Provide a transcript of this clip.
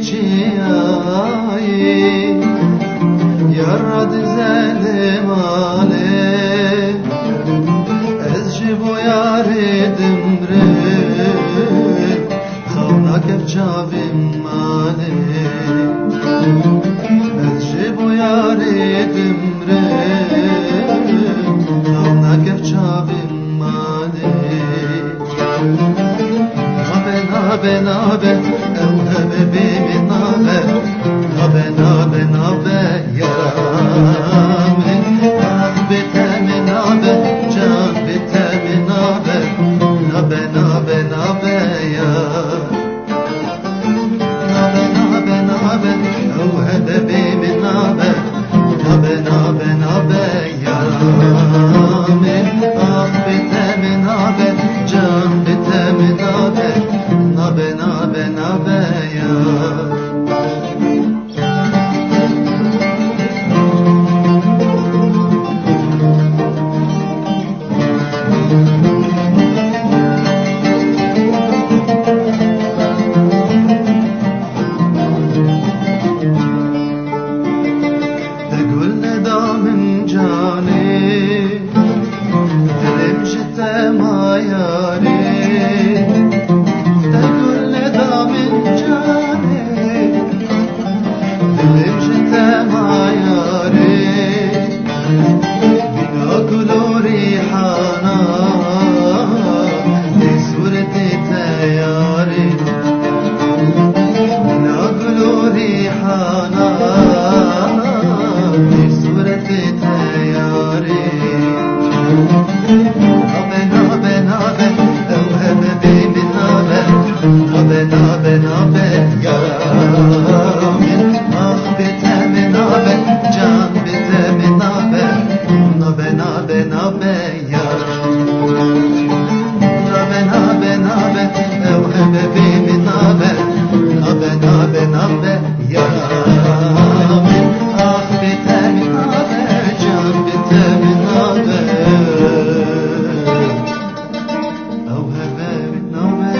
چیایی یارد زلماله از جبو یاردم ره خونا کف چاویم ماله از جبو یاردم ره خونا کف چاویم ماله نابه نابه اوهمه بیمی نابه نابه نابه نابه یارامه آخ بیتمی نابه جان بیتمی نابه نابه نابه نابه یار نابه نابه نابه اوهمه بیمی نابه نابه نابه نابه یارامه آخ بیتمی نابه جان بیتمی نابه نابه نابه نابه یار تقول ندامم جاني دلم جته ما ياري تقول ندامم جاني دلم جته ما ياري بنا كلو ريحانا دي صورتي تياري بنا كلو ريحانا دي صورتي تياري نابه نابه نابه اوهم بیمی نابه نابه نابه نابه یارامه آخ بیتمی نابه جان بیتمی نابه نابه نابه نابه یار نابه نابه نابه اوهم بیمی نابه نابه نابه نابه یارامه آخ بیتمی نابه جان بیتمی نابه اوهم بیمی نابه